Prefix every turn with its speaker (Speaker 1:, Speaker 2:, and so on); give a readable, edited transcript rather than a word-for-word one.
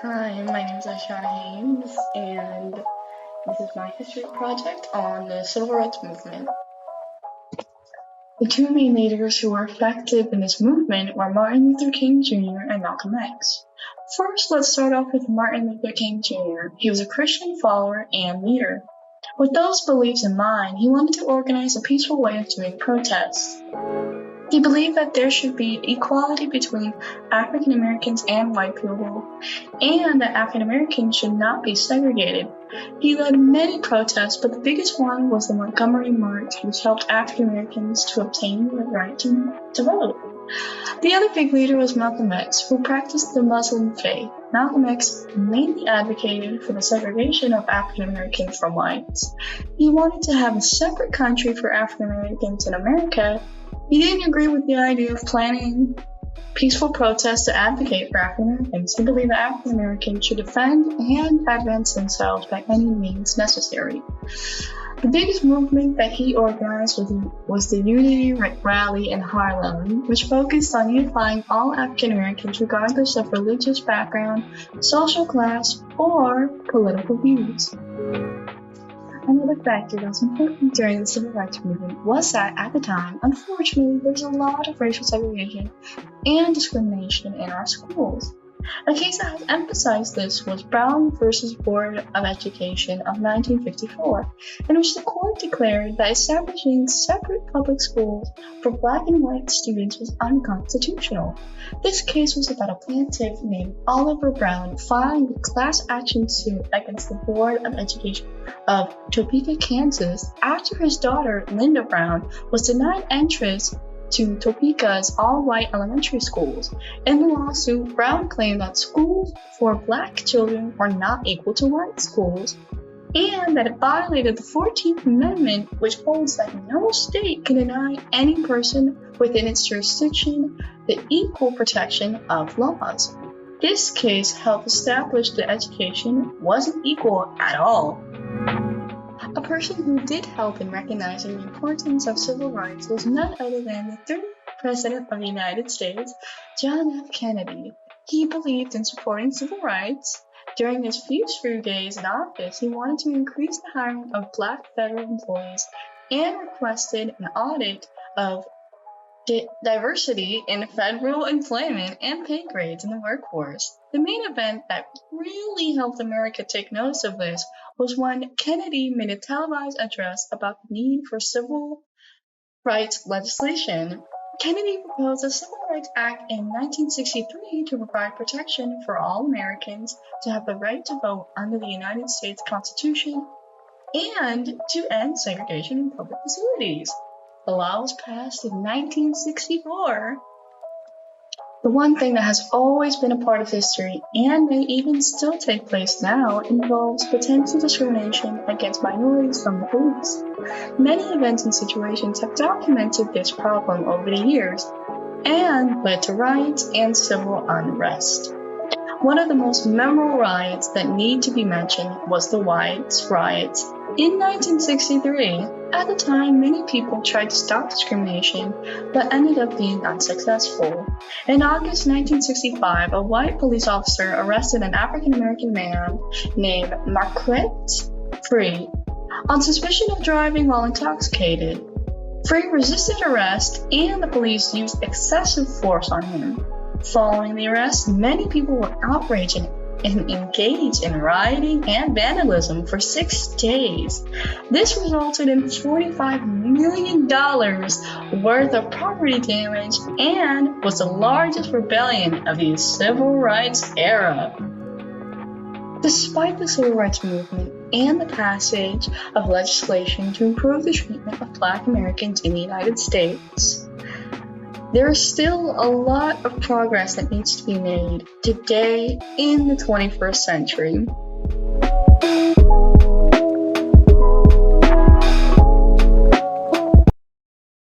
Speaker 1: Hi, my name is Oceana Haynes, and this is my history project on the Civil Rights Movement. The two main leaders who were effective in this movement were Martin Luther King Jr. and Malcolm X. First, let's start off with Martin Luther King Jr. He was a Christian follower and leader. With those beliefs in mind, he wanted to organize a peaceful way of doing protests. He believed that there should be equality between African Americans and white people, and that African Americans should not be segregated. He led many protests, but the biggest one was the Montgomery March, which helped African Americans to obtain the right to vote. The other big leader was Malcolm X, who practiced the Muslim faith. Malcolm X mainly advocated for the segregation of African Americans from whites. He wanted to have a separate country for African Americans in America. He didn't agree with the idea of planning peaceful protests to advocate for African Americans. He believed that African Americans should defend and advance themselves by any means necessary. The biggest movement that he organized was the Unity Rally in Harlem, which focused on unifying all African Americans regardless of religious background, social class, or political views. Another factor that was important during the Civil Rights Movement was that at the time, unfortunately, there was a lot of racial segregation and discrimination in our schools. A case that has emphasized this was Brown versus Board of Education of 1954, in which the court declared that establishing separate public schools for black and white students was unconstitutional. This case was about a plaintiff named Oliver Brown filing a class action suit against the Board of Education of Topeka, Kansas, after his daughter, Linda Brown, was denied entrance to Topeka's all-white elementary schools. In the lawsuit, Brown claimed that schools for black children were not equal to white schools, and that it violated the 14th Amendment, which holds that no state can deny any person within its jurisdiction the equal protection of laws. This case helped establish that education wasn't equal at all. A person who did help in recognizing the importance of civil rights was none other than the third President of the United States, John F. Kennedy. He believed in supporting civil rights. During his few days in office, he wanted to increase the hiring of black federal employees and requested an audit of diversity in federal employment and pay grades in the workforce. The main event that really helped America take notice of this was when Kennedy made a televised address about the need for civil rights legislation. Kennedy proposed the Civil Rights Act in 1963 to provide protection for all Americans to have the right to vote under the United States Constitution and to end segregation in public facilities. The law was passed in 1964. The one thing that has always been a part of history, and may even still take place now, involves potential discrimination against minorities from the police. Many events and situations have documented this problem over the years, and led to riots and civil unrest. One of the most memorable riots that need to be mentioned was the Whites riots in 1963. At the time, many people tried to stop discrimination, but ended up being unsuccessful. In August 1965, a white police officer arrested an African American man named Marquette Free on suspicion of driving while intoxicated. Free resisted arrest, and the police used excessive force on him. Following the arrest, many people were outraged and engaged in rioting and vandalism for 6 days. This resulted in $45 million worth of property damage and was the largest rebellion of the Civil Rights era. Despite the Civil Rights Movement and the passage of legislation to improve the treatment of Black Americans in the United States, there is still a lot of progress that needs to be made today in the 21st century.